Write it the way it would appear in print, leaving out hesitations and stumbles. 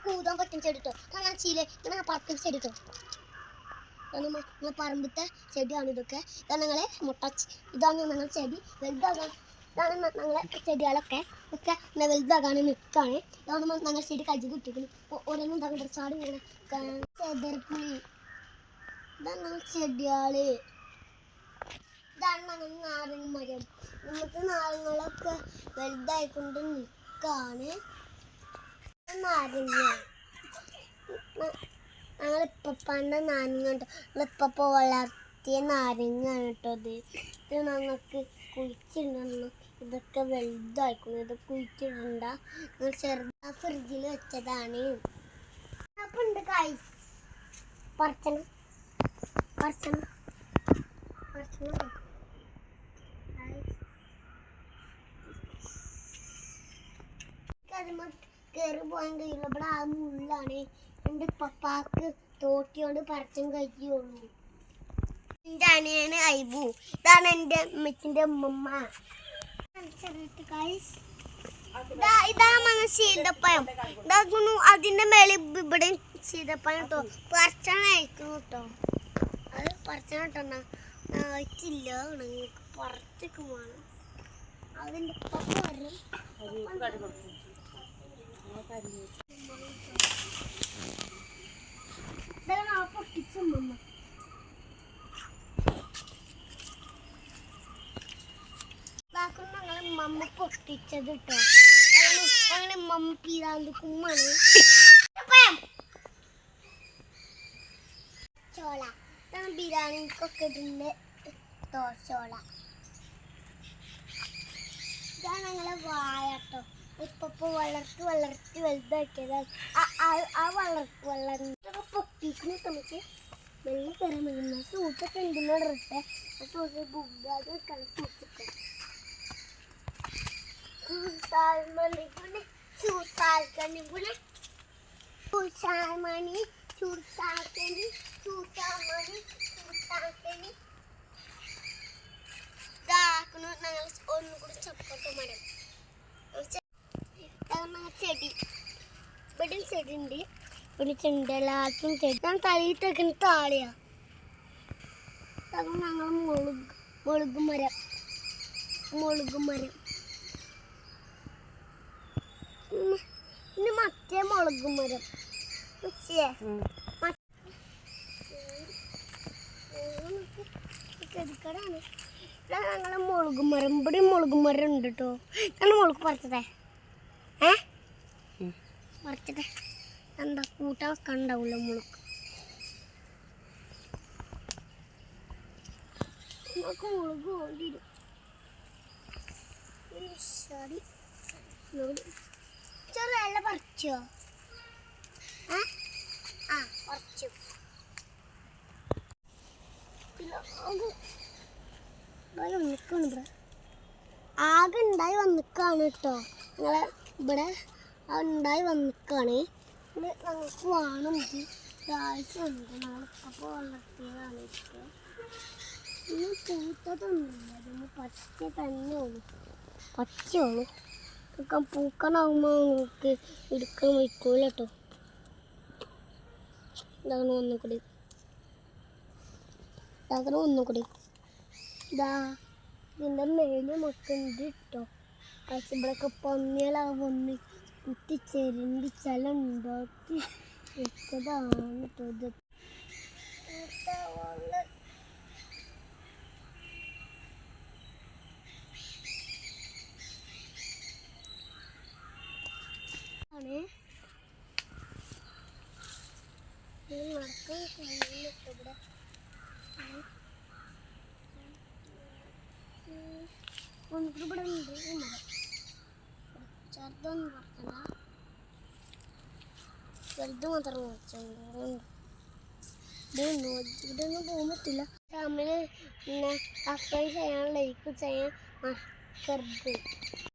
കൂതാൻ പറ്റും ചെടിട്ടോ കാണാൻ ചീലെ ഇങ്ങനെ പറക്കും ചെടിട്ടോ പറമ്പത്തെ ചെടിയാണ് ഇതൊക്കെ ഇതാണ് ഞങ്ങളെ ഇതാണ് ഞങ്ങൾ ചെടി വലുതാകാൻ ഇതാണ് ഞങ്ങളെ ചെടികളൊക്കെ ഒക്കെ വലുതാകാൻ നിൽക്കുകയാണ് ഇതാണ് ഞങ്ങൾ ചെടി കഴിച്ച് കിട്ടിക്കുന്നു ഓരോന്നും ഇതാ ചാടി ഇങ്ങനെ ചെതർപ്പുളി ഇതാണ് ഞങ്ങൾ ചെടികള് ഇതാണ് ഞങ്ങൾ നാരങ്ങ മരം നമുക്ക് നാരങ്ങളൊക്കെ വലുതായിക്കൊണ്ട് നിൽക്കാണ് നാരങ്ങ ഞങ്ങളിപ്പൻ്റെ നാരങ്ങ കേട്ടോ ഞങ്ങളിപ്പ വളർത്തിയ നാരങ്ങയാണ് കേട്ടോ ഇത് ഞങ്ങൾക്ക് കുഴിച്ചിടണം ഇതൊക്കെ വലുതായിക്കണം ഇത് കുഴിച്ചിടണ്ട ഞങ്ങൾ ചെറുതാ ഫ്രിഡ്ജിൽ വെച്ചതാണ് അപ്പം ഉണ്ട് കായ് പറിച്ചണം പറിച്ചണം പറിച്ചണം കയറി പോകാൻ കഴിയില്ല ഇവിടെ ആ മുള്ളാണ് എൻ്റെ പപ്പാക്ക് തോട്ടിയോട് പറിച്ചും കഴിയുള്ളൂ എൻ്റെ അനിയന് ഐബു ഇതാണ് എൻ്റെ അമ്മച്ചിൻ്റെ അമ്മമ്മ ഇതാണ് ശീതപ്പഴം ഇതാക്കുന്നു അതിൻ്റെ മേലെ ഇവിടെ ശീതപ്പഴം കേട്ടോ പറിച്ചാൻ അയക്കുന്നു കേട്ടോ അത് പറിച്ചാൻ കേട്ടോ ആയിട്ടില്ല നിങ്ങൾക്ക് പറിച്ചൊക്കെ വേണം അതിൻ്റെ പപ്പ വരും പൊട്ടിച്ചമ്മ ഞങ്ങളെ മമ്മ പൊട്ടിച്ചത് കേട്ടോ അങ്ങനെ മമ്മ പീരാന്ത് കുമ്മാണ് ചോള ഇതാണ് ബിരിയാണിക്കൊക്കെ ഇതിൻ്റെ ചോള ഇതാണ് ഞങ്ങളെ വായ കേട്ടോ ഇപ്പൊ വളർത്തി വലുതാക്കിയതാണ് ആ വളർത്തി പൊട്ടിക്കുന്ന നമുക്ക് മെല്ലെ കയറാൻ പറ്റുന്ന സൂട്ടൊക്കെ എന്തിനോടിട്ടെ ആ സൂട്ട് ബുക്ക് അത് കളിച്ചിട്ട് ഒന്നുകൂടി ചപ്പോട്ട് മരം ചെടി ഇവിടെ ചെടി ഉണ്ട് ഇവിടെ ചെണ്ടെല്ലാത്തും ചെടി ഞാൻ തലയിൽ തെക്കുന്ന താളിയാ ഞങ്ങൾ മുളക് മരം പിന്നെ മറ്റേ മുളക് മരം ചെടിക്കടാണ് ഞങ്ങളെ മുളക് മരം ഇവിടെ മുളക് മരം ഉണ്ട് കേട്ടോ ഞങ്ങൾ മുളക് പറിച്ചതേ പറിച്ചതേ എന്താ കൂട്ടാൻ കണ്ടാവില്ല മുളക് നമുക്ക് മുളക് വേണ്ടിരും ചെറുതല്ല പറിച്ചോ പറിച്ചു ആകെ ഉണ്ടായി വന്നിക്കാണ് കേട്ടോ ഞങ്ങളെ ഇവിടെ ഉണ്ടായി വന്നിക്കാണ് ഞങ്ങൾക്ക് വേണം ഒരാഴ്ച ഉണ്ട് ഞങ്ങളിപ്പോൾ വളർത്തിയതാണ് ഇപ്പം ഇനി പൂത്തതൊന്നുമില്ല അതൊന്ന് പച്ച തന്നെ ഉള്ളൂ പച്ചയുള്ളൂ ഇതൊക്കെ പൂക്കണാകുമ്പോൾ നമുക്ക് എടുക്കാൻ വയ്ക്കൂല കേട്ടോ ഇതാണ് ഒന്നുകൂടി ഇതാ ഇതിൻ്റെ മേലെ മൊത്തമുണ്ട് കേട്ടോ പക്ഷെ ഇവിടെയൊക്കെ പന്നികളാകും വന്ന് കുത്തിച്ചെരിണ്ടി ചെലം ഉണ്ടാക്കി വെച്ചതാണ് കേട്ടോ ഇത് ആണ് ഇവിടെ ഇവിടെ ഉണ്ട് ചെറുതൊന്നും പറഞ്ഞ ചെറുത് മാത്രം കുറച്ചുണ്ട് ഇവിടെ ഒന്നും പോകാൻ പറ്റില്ല ഫാമിലി പിന്നെ സബ്സ്ക്രൈബ് ചെയ്യാൻ ലൈക്ക് ചെയ്യാൻ മറക്കരുത്.